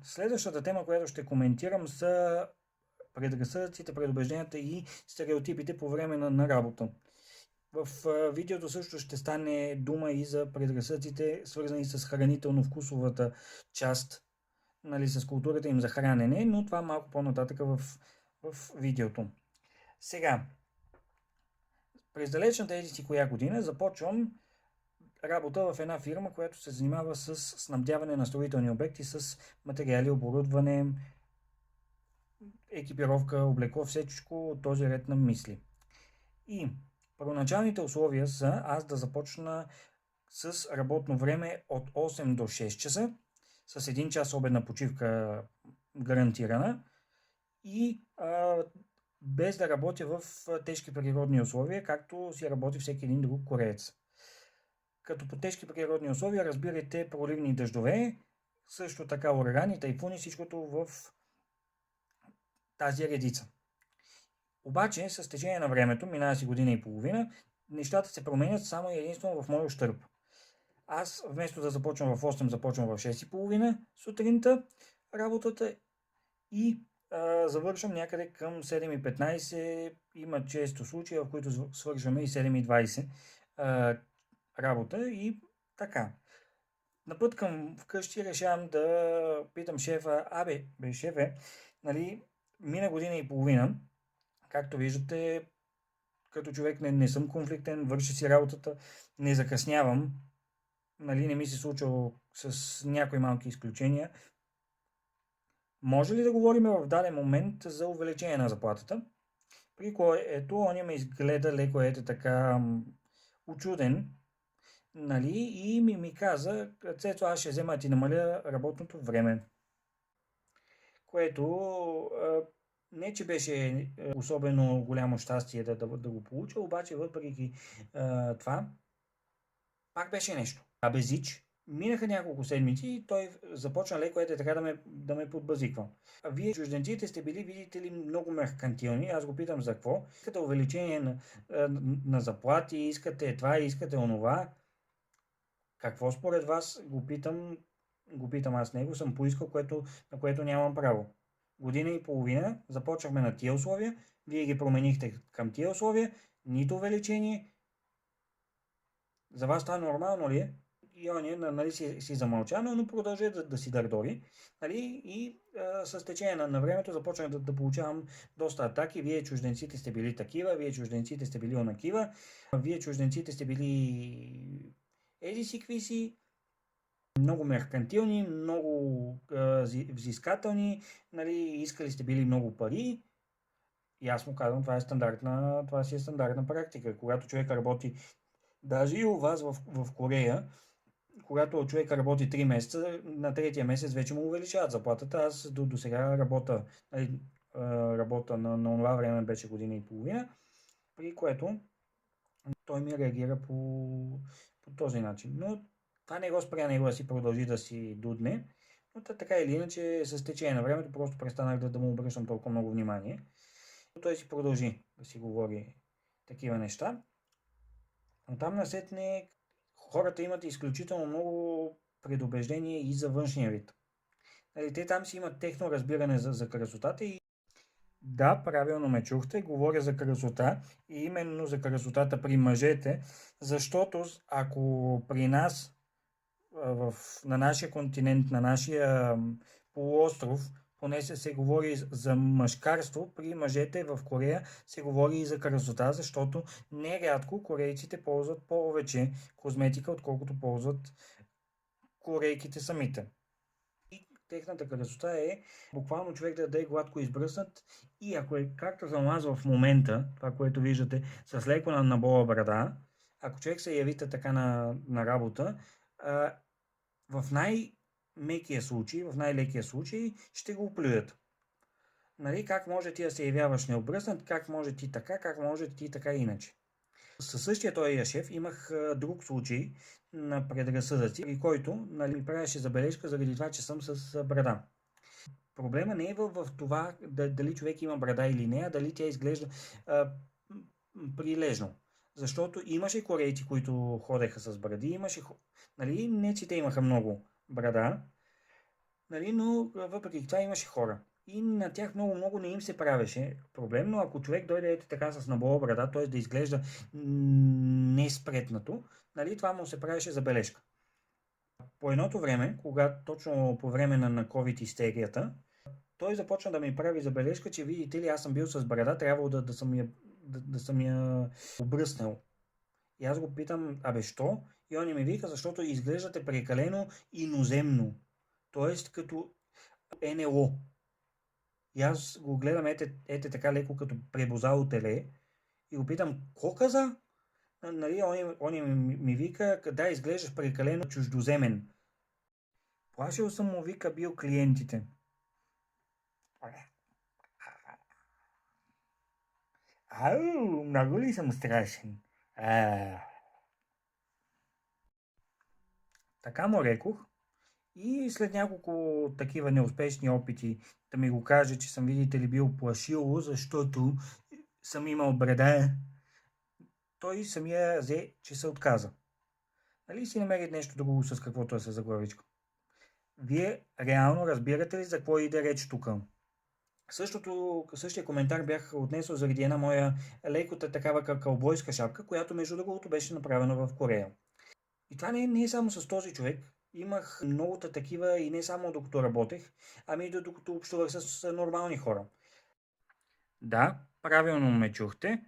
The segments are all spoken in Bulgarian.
Следващата тема, която ще коментирам, са предразсъдъците, предубежденията и стереотипите по време на работа. В видеото също ще стане дума и за предразсъдците, свързани с хранително-вкусовата част, нали, с културата им за хранене, но това малко по-нататък в видеото. Сега, през далечната еди си коя година започвам работа в една фирма, която се занимава с снабдяване на строителни обекти с материали, оборудване, екипировка, облекло, всичко от този ред на мисли. И първоначалните условия са аз да започна с работно време от 8 до 6 часа, с 1 час обедна почивка гарантирана и без да работя в тежки природни условия, както си работи всеки един друг кореец. Като по тежки природни условия разбирайте проливни дъждове, също така урагани, тайфуни, всичкото в тази редица. Обаче, с течение на времето, минава си година и половина, нещата се променят само и единствено в мой ущърб. Аз вместо да започвам в 8, започвам в 6:30 сутринта работата и завършвам някъде към 7:15. Има често случаи, в които свършваме и 7:20 работа и така. На път към вкъщи решавам да питам шефа, шефе, нали, мина година и половина, както виждате, като човек не съм конфликтен, върши си работата, не закъснявам, нали, не ми се случва с някои малки изключения. Може ли да говорим в даден момент за увеличение на заплатата? При което он ме изгледа леко така учуден, нали, и ми каза, Цецо, аз ще взема да ти намаля работното време. Което не че беше особено голямо щастие да го получа, обаче въпреки това, пак беше нещо. Безич, минаха няколко седмици и той започна леко така да ме подбазиква. Вие, чужденците, сте били, видите ли, много меркантилни. Аз го питам за какво. Искате увеличение на заплати, искате това, искате онова. Какво според вас, го питам аз него, съм поискал, на което нямам право. Година и половина започнахме на тия условия, вие ги променихте към тия условия, нито увеличение. За вас това нормално ли е? И он нали, си замълча, но продължи да си дърдори. Нали? И с течение на времето започнах да получавам доста атаки. Вие, чужденците, сте били такива, вие, чужденците, сте били онакива, вие, чужденците, сте били еди си какви си, много меркантилни, много взискателни, нали, искали сте били много пари. И аз му казвам, това си е стандартна практика. Когато човек работи, даже и у вас в Корея, когато човек работи 3 месеца, на третия месец вече му увеличават заплатата. Аз до сега работя на това време беше година и половина, при което той ми реагира по този начин. Но това не го спря него да си продължи да си дудне, но така или иначе с течение на времето просто престанах да му обръщам толкова много внимание. Но той си продължи да си говори такива неща. Оттам насетне хората имат изключително много предубеждение и за външния вид. Те там си имат техно разбиране за красотата и да, правилно ме чухте, говоря за красота и именно за красотата при мъжете, защото ако при нас на нашия континент, на нашия полуостров, поне се говори за мъжкарство, при мъжете в Корея се говори и за красота, защото нерядко корейците ползват повече козметика, отколкото ползват корейките самите. И техната красота е буквално човек да е гладко избръснат и ако е както за нас в момента, това, което виждате, с леко набола брада, ако човек се явите така на работа, в най-мекия случай, в най-лекия случай ще го оплюят. Нали, как може ти да се явяваш необръснат, как може ти така, как може ти така иначе. Със същия този шеф имах друг случай на предразсъдъци, при който ми правеше забележка заради това, че съм с брада. Проблема не е в това дали човек има брада или не, а дали тя изглежда прилежно. Защото имаше корейци, които ходеха с бради, не че те имаха много брада, Нали, но въпреки това имаше хора. И на тях много не им се правеше проблем, но ако човек дойде ето така с набола брада, т.е. да изглежда неспретнато, нали, това му се правеше забележка. По едното време, когато точно по време на COVID истерията, той започна да ми прави забележка, че видите ли, аз съм бил с брада, трябвало да съм я обръснал. И аз го питам, що? И он ми вика, защото изглеждате прекалено иноземно. Тоест като НЛО. И аз го гледам ете така леко като пребозало теле и го питам, ко каза? Нали, он ми вика, да, изглеждаш прекалено чуждоземен. Плашил съм му, вика, бил клиентите. Ау, много ли съм страшен? Така му рекох. И след няколко такива неуспешни опити да ми го каже, че съм, видите ли, бил плашило, защото съм имал бреда, той самия взе, че се отказа. Нали си намери нещо друго с каквото е със заглавичка? Вие реално разбирате ли за какво иде реч тук? Същия коментар бях отнесъл заради една моя лекота такава кълбойска шапка, която между другото беше направена в Корея. И това не е само с този човек. Имах многото такива и не само докато работех, ами и докато общувах с нормални хора. Да, правилно ме чухте.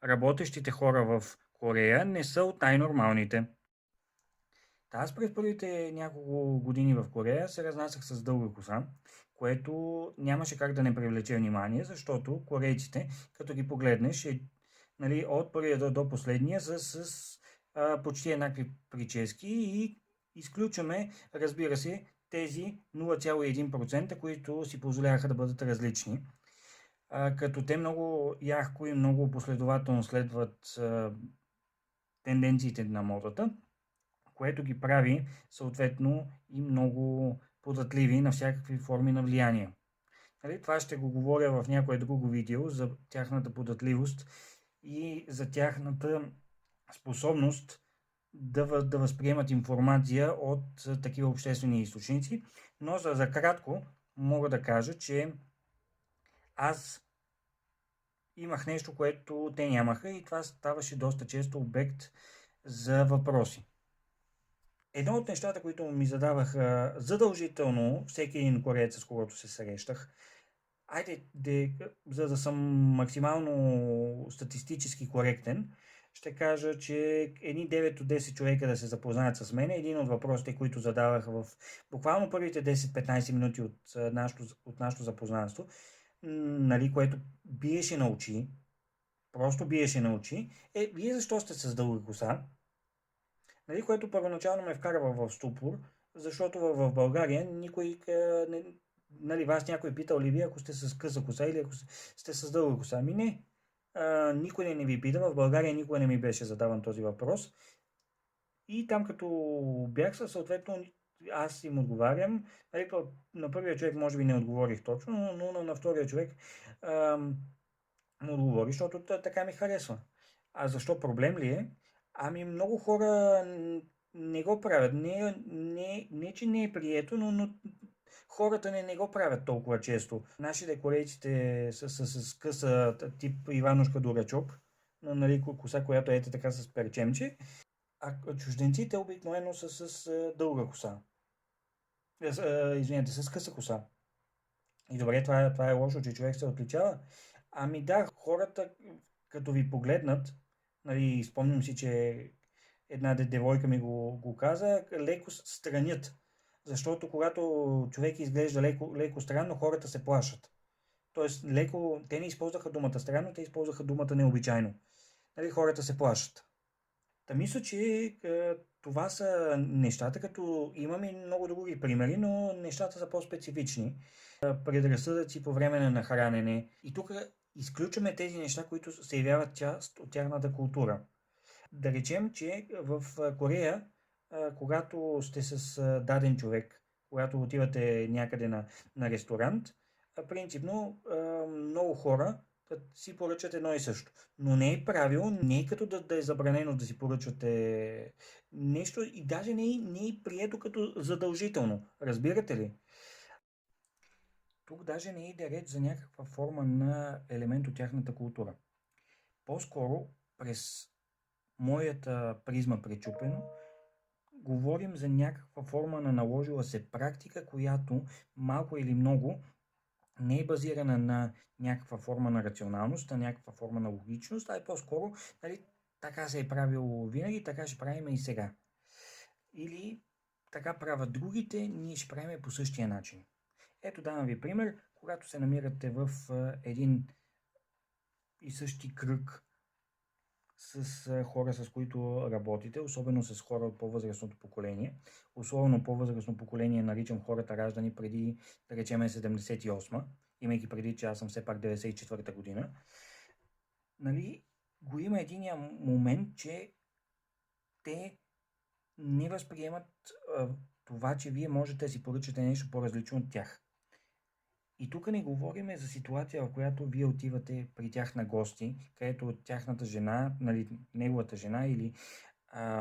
Работещите хора в Корея не са от най-нормалните. Аз през първите няколко години в Корея се разнасях с дълга коса, което нямаше как да не привлече внимание, защото корейците, като ги погледнеш, нали, от първия до последния с почти еднакви прически и изключваме, разбира се, тези 0,1%, които си позволяваха да бъдат различни. Като те много яхко и много последователно следват тенденциите на модата, което ги прави съответно и много податливи на всякакви форми на влияние. Нали, това ще го говоря в някое друго видео за тяхната податливост и за тяхната способност да възприемат информация от такива обществени източници, но за кратко мога да кажа, че аз имах нещо, което те нямаха и това ставаше доста често обект за въпроси. Едно от нещата, които ми задаваха задължително всеки един кореец, с когото се срещах, за да съм максимално статистически коректен, ще кажа, че едни 9 от 10 човека да се запознаят с мен. Един от въпросите, които задавах в буквално първите 10-15 минути от нашето запознанство, нали, което биеше на очи, просто биеше на очи, вие защо сте с дълга коса? Нали, което първоначално ме вкарва в ступор, защото в България никой нали, вас някой питал ли ви, ако сте с къса коса или ако сте с дълга коса? Ами не. Никой не ви пита, в България никога не ми беше задаван този въпрос. И там като бях съответно, аз им отговарям. Нали, на първия човек може би не отговорих точно, но на втория човек му отговори, защото така ми харесва. А защо проблем ли е? Ами много хора не го правят. Не че не е прието, но хората не го правят толкова често. Нашите корейците с къса тип Иванушка Дурачок, нали, коса, която ете така с перчемче, а чужденците обикновено са с дълга коса. Извинете, с къса коса. И добре, това е лошо, че човек се отличава. Ами да, хората като ви погледнат, нали, спомням си, че една девойка ми го каза, леко странят. Защото когато човек изглежда леко странно, хората се плашат. Тоест, те не използваха думата странно, те използваха думата необичайно. Нали, хората се плашат. Та мисля, че това са нещата, като имаме много други примери, но нещата са по-специфични. Предразсъдъци по време на хранене. И тук изключваме тези неща, които се явяват част от тяхната култура. Да речем, че в Корея, когато сте с даден човек, когато отивате някъде на ресторант, принципно много хора си поръчат едно и също. Но не е правило, не е като да е забранено да си поръчвате нещо и даже не е прието като задължително. Разбирате ли? Тук даже не иде реч за някаква форма на елемент от тяхната култура. По-скоро през моята призма пречупено, говорим за някаква форма на наложила се практика, която малко или много не е базирана на някаква форма на рационалност, на някаква форма на логичност, а е по-скоро, нали, така се е правило винаги, така ще правим и сега. Или така правят другите, ние ще правим по същия начин. Ето давам ви пример, когато се намирате в един и същи кръг с хора, с които работите, особено с хора от по-възрастното поколение. Условно по-възрастно поколение наричам хората раждани преди, да речем, 78, имайки преди, че аз съм все пак 94-та година. Нали, го има единия момент, че те не възприемат това, че вие можете да си поръчате нещо по-различно от тях. И тук не говорим за ситуация, в която вие отивате при тях на гости, където тяхната жена, нали, неговата жена или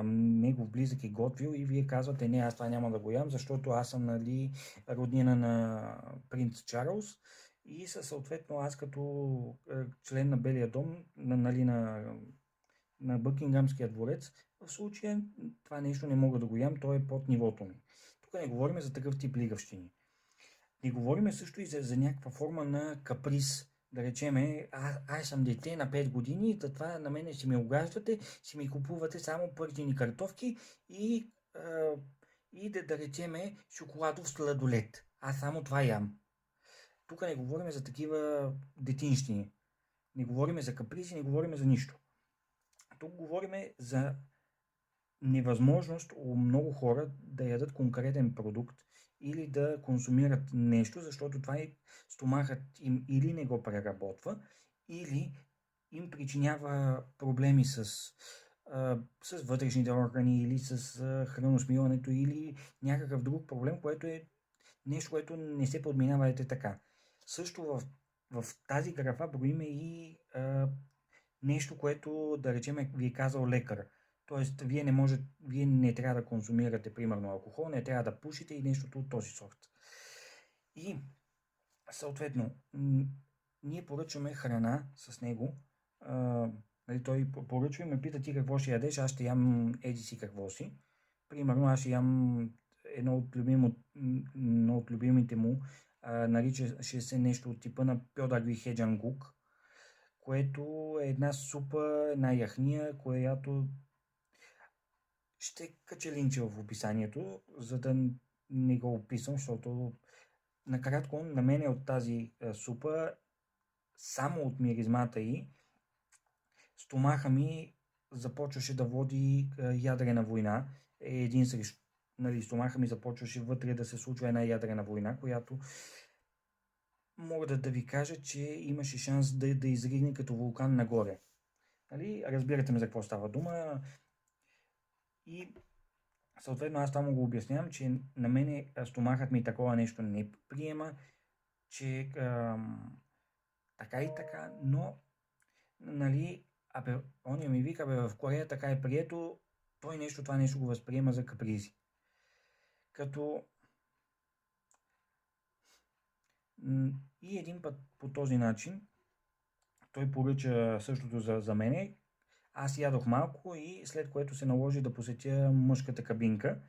негов близък е готвил и вие казвате, не, аз това няма да го ям, защото аз съм, нали, роднина на принц Чарлз и съответно аз като член на Белия дом, нали, на Бъкингамския дворец, в случая това нещо не мога да го ям, то е под нивото ми. Тук не говорим за такъв тип лигавщини. Не говорим също и за някаква форма на каприз. Да речеме, аз съм дете на 5 години и затова на мене си ме огаждате, си ми купувате само пържени картофки и да речеме шоколадов сладолед. Аз само това ям. Тук не говорим за такива детинщини. Не говорим за капризи, не говорим за нищо. Тук говорим за невъзможност у много хора да ядат конкретен продукт или да консумират нещо, защото това стомахът им или не го преработва, или им причинява проблеми с вътрешните органи, или с храносмилането, или някакъв друг проблем, което е нещо, което не се подминава така. Също в тази графа броиме и нещо, което, да речем, ви е казал лекар. Тоест, вие не трябва да консумирате, примерно, алкохол, не трябва да пушите и нещото от този сорт. И, съответно, ние поръчваме храна с него. Нали, той поръчва и ме пита ти какво ще ядеш, аз ще ям еди си какво си. Примерно, аз ще ям едно от любимите му, наричаше се нещо от типа на Пьодагви Хеджангук, което е една супа, една яхния, която ще кача линча в описанието, за да не го описвам, защото накратко на мен от тази супа, само от миризмата й, стомаха ми започваше да води ядрена война. Нали, стомаха ми започваше вътре да се случва една ядрена война, която мога да ви кажа, че имаше шанс да изригне като вулкан нагоре. Нали? Разбирате ме за какво става дума. И съответно аз това му го обяснявам, че на мене стомахът ми такова нещо не приема, че така и така, но нали, оня ми вика, в Корея така е прието, това нещо го възприема за капризи. Като и един път по този начин той поръча същото за мене. Аз ядох малко и след което се наложи да посетя мъжката кабинка,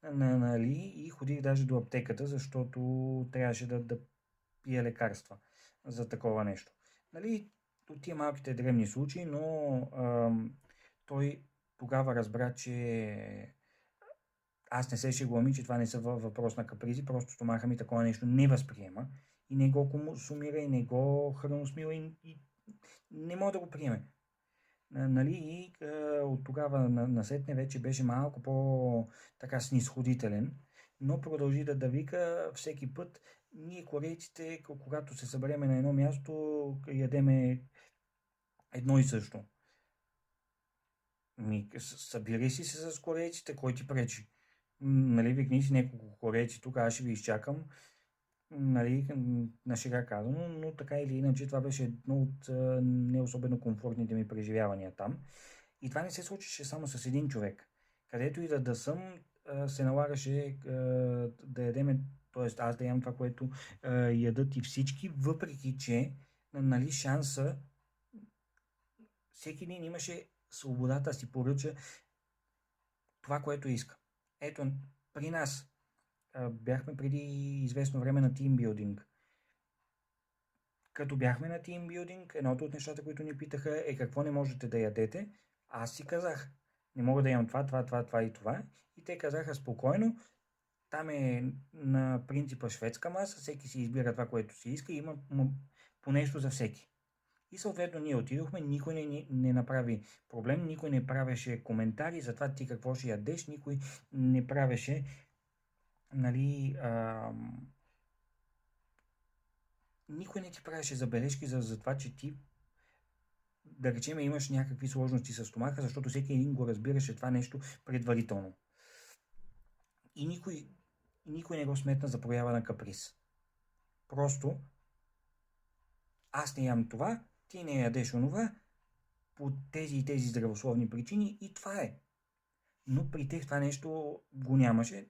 нали, и ходих даже до аптеката, защото трябваше да пия лекарства за такова нещо. Нали, от тия малките древни случаи, но той тогава разбра, че аз не се шегувам, че това не са въпрос на капризи, просто стомаха ми такова нещо не възприема и не го консумира и не го храносмила и не мога да го приеме. Нали, и от тогава насетне вече беше малко по-така снисходителен, но продължи да вика всеки път. Ние корейците, когато се събереме на едно място, ядеме едно и също. Събери си се с корейците, кой ти пречи? Нали, викни си няколко корейци тук, аз ще ви изчакам. Нали, на шега казано, но така или иначе това беше едно от не особено комфортните ми преживявания там. И това не се случише само с един човек. Където и да съм, се налагаше да ядеме Тоест аз да ям това, което ядат и всички, въпреки че нали, шанса всеки един имаше свободата да си поръча това, което иска. Ето, при нас бяхме преди известно време на тимбилдинг. Като бяхме на тимбилдинг, едното от нещата, които ни питаха е какво не можете да ядете. Аз си казах, не мога да ям това и това. И те казаха спокойно, там е на принципа шведска маса, всеки си избира това, което си иска и има по нещо за всеки. И съответно ние отидохме, никой не направи проблем, никой не правеше коментари за това ти какво ще ядеш, никой не правеше нали, никой не ти правеше забележки за това, че ти да речем имаш някакви сложности с стомаха, защото всеки един го разбираше това нещо предварително. И никой не го сметна за проява на каприз. Просто аз не ям това, ти не ядеш онова, по тези и тези здравословни причини и това е. Но при тях това нещо го нямаше.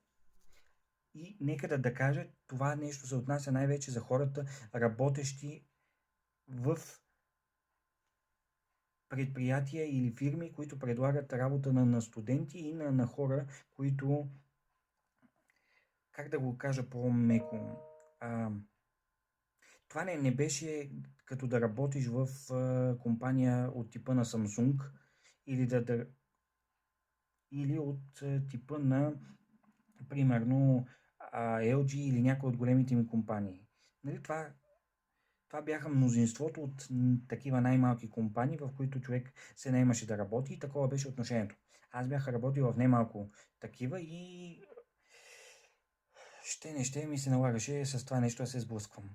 И нека да кажа, това нещо се отнася най-вече за хората, работещи в предприятия или фирми, които предлагат работа на студенти и на хора, които, как да го кажа по-меко, това не беше като да работиш в компания от типа на Samsung или от типа на, примерно, LG или някои от големите ми компании. Нали, това бяха мнозинството от такива най-малки компании, в които човек се наемаше да работи и такова беше отношението. Аз бях работил в немалко такива и ще ми се налагаше с това нещо да се сблъсквам.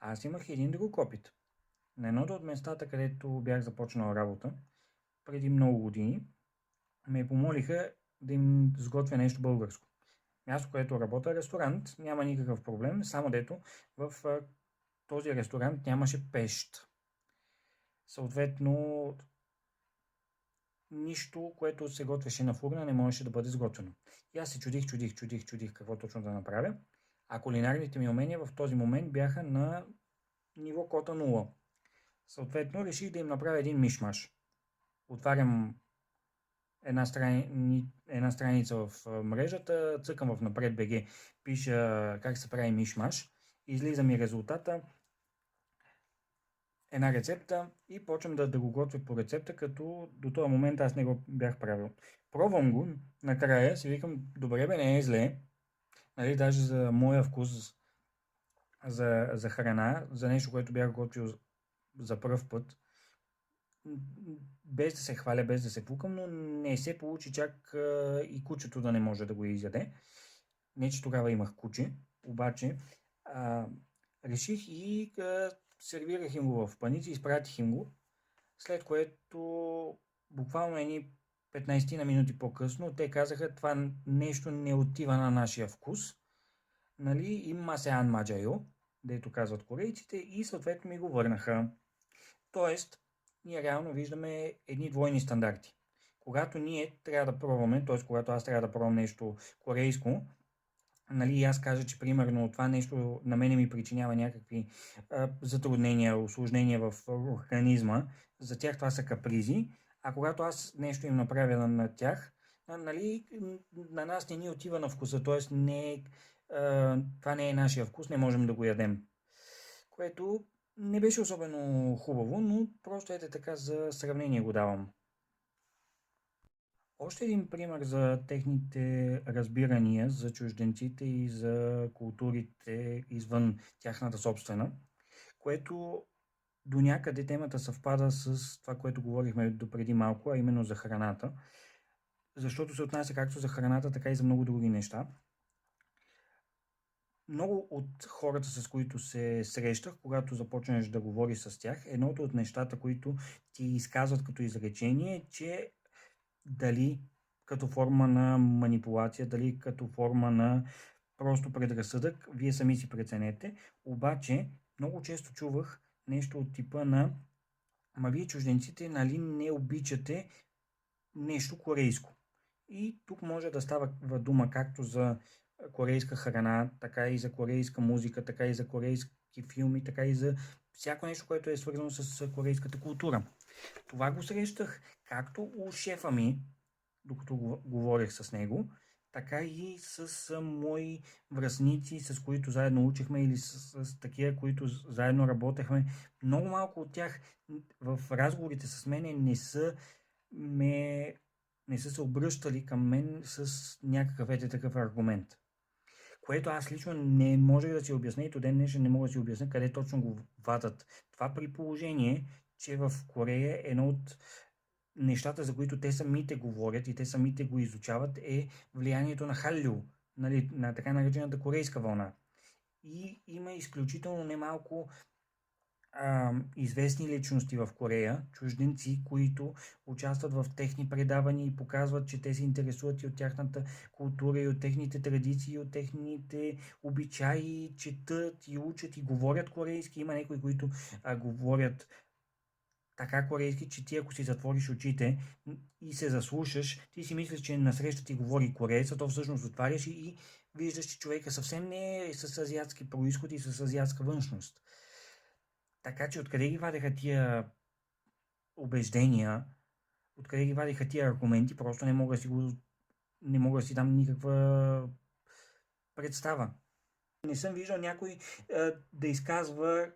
Аз имах един друг опит. На едното от местата, където бях започнал работа, преди много години, ме помолиха да им сготвя нещо българско. Място, където работя, ресторант, няма никакъв проблем, само дето в този ресторант нямаше пещ. Съответно, нищо, което се готвеше на фурна, не можеше да бъде сготвено. И аз се чудих какво точно да направя, а кулинарните ми умения в този момент бяха на ниво кота 0. Съответно, реших да им направя един мишмаш. Отварям една страница в мрежата, цъкам в напред БГ, пиша как се прави мишмаш, излиза ми резултата, една рецепта и почвам да го готвя по рецепта, като до този момент аз не го бях правил. Пробвам го, накрая си викам, добре бе, не е зле, нали, даже за моя вкус за храна, за нещо, което бях готвил за пръв път, без да се хваля, без да се пукам, но не се получи чак и кучето да не може да го изяде. Не, че тогава имах куче, обаче реших и сервирах им го в паници, изпратих им го, след което буквално едни 15 на минути по-късно те казаха, това нещо не отива на нашия вкус, нали, има се ан маджайо, дето казват корейците, и съответно ми го върнаха. Тоест, ние реално виждаме едни двойни стандарти. Когато ние трябва да пробваме, т.е. когато аз трябва да пробвам нещо корейско, нали, аз кажа, че примерно това нещо на мене ми причинява някакви затруднения, усложнения в организма, за тях това са капризи, а когато аз нещо им направя на тях, нали, на нас не ни отива на вкуса, т.е. това не е нашия вкус, не можем да го ядем. Което не беше особено хубаво, но просто ете така за сравнение го давам. Още един пример за техните разбирания за чужденците и за културите извън тяхната собствена, което до някъде темата съвпада с това, което говорихме допреди малко, а именно за храната, защото се отнася както за храната, така и за много други неща. Много от хората, с които се срещах, когато започнеш да говориш с тях, едното от нещата, които ти изказват като изречение, е, че дали като форма на манипулация, дали като форма на просто предразсъдък, вие сами си преценете. Обаче, много често чувах нещо от типа на вие чужденците, нали не обичате нещо корейско. И тук може да става дума както за корейска храна, така и за корейска музика, така и за корейски филми, така и за всяко нещо, което е свързано с корейската култура. Това го срещах както у шефа ми, докато говорих с него, така и с мои връстници, с които заедно учихме, или с такива, които заедно работехме. Много малко от тях в разговорите с мен не са се обръщали към мен с някакъв такъв аргумент. Което аз лично не можех да си обясня и до ден днешен не мога да си обясня къде точно го вадат. Това при положение, че в Корея едно от нещата, за които те самите говорят и те самите го изучават, е влиянието на Халю, нали, на така наречената корейска вълна. И има изключително немалко известни личности в Корея, чужденци, които участват в техни предавания и показват, че те се интересуват и от тяхната култура, и от техните традиции, и от техните обичаи, четат и учат и говорят корейски. Има някои, които говорят така корейски, че ти ако си затвориш очите и се заслушаш, ти си мислиш, че насреща ти говори кореец, а то всъщност отваряш и виждаш, че човека съвсем не е с азиатски произход и с азиатска външност. Така че откъде ги вадеха тия убеждения, откъде ги вадеха тия аргументи, просто не мога да си дам никаква представа. Не съм виждал някой да изказва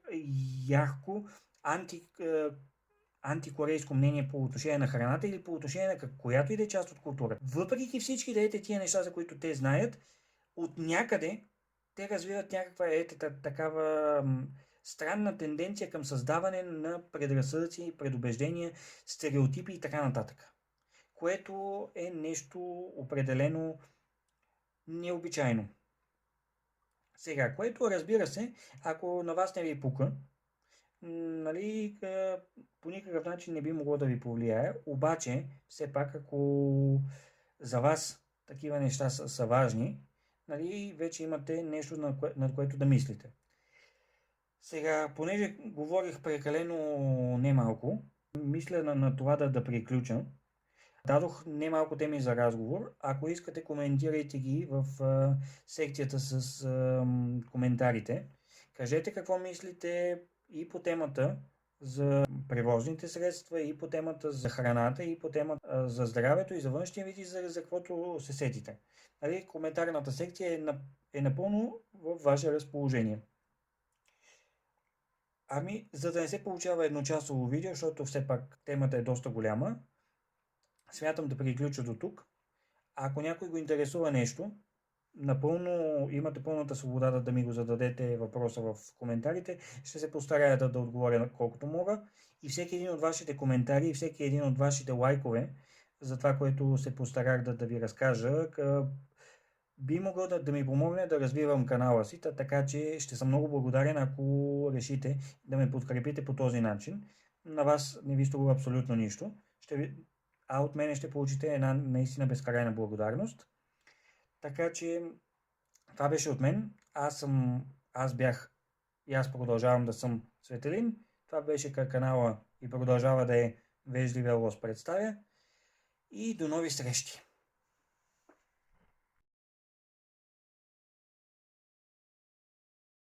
ярко антикорейско мнение по отношение на храната или по отношение на която и да е част от културата. Въпреки всички тия неща, за които те знаят, от някъде те развиват някаква такава странна тенденция към създаване на предразсъдъци, предубеждения, стереотипи и така нататък. Което е нещо определено необичайно. Сега, което разбира се, ако на вас не ви пука, нали, по никакъв начин не би могло да ви повлияе, обаче, все пак, ако за вас такива неща са важни, нали, вече имате нещо, над което да мислите. Сега, понеже говорих прекалено немалко, мисля на това да приключа. Дадох немалко теми за разговор. Ако искате, коментирайте ги в секцията с коментарите. Кажете какво мислите и по темата за превозните средства, и по темата за храната, и по темата за здравето, и за външния вид, и за каквото се сетите. Нали, коментарната секция е напълно в ваше разположение. За да не се получава едночасово видео, защото все пак темата е доста голяма, смятам да приключа до тук. Ако някой го интересува нещо, напълно имате пълната свобода да ми го зададете въпроса в коментарите. Ще се постарая да отговоря колкото мога. И всеки един от вашите коментари и всеки един от вашите лайкове за това, което се постарах да ви разкажа, би могъл да ми помогне да развивам канала си, така че ще съм много благодарен, ако решите да ме подкрепите по този начин. На вас не ви струва абсолютно нищо, а от мене ще получите една наистина безкрайна благодарност. Така че това беше от мен. Аз бях и аз продължавам да съм Светелин. Това беше канала и продължава да е Вежливия лост представя. И до нови срещи!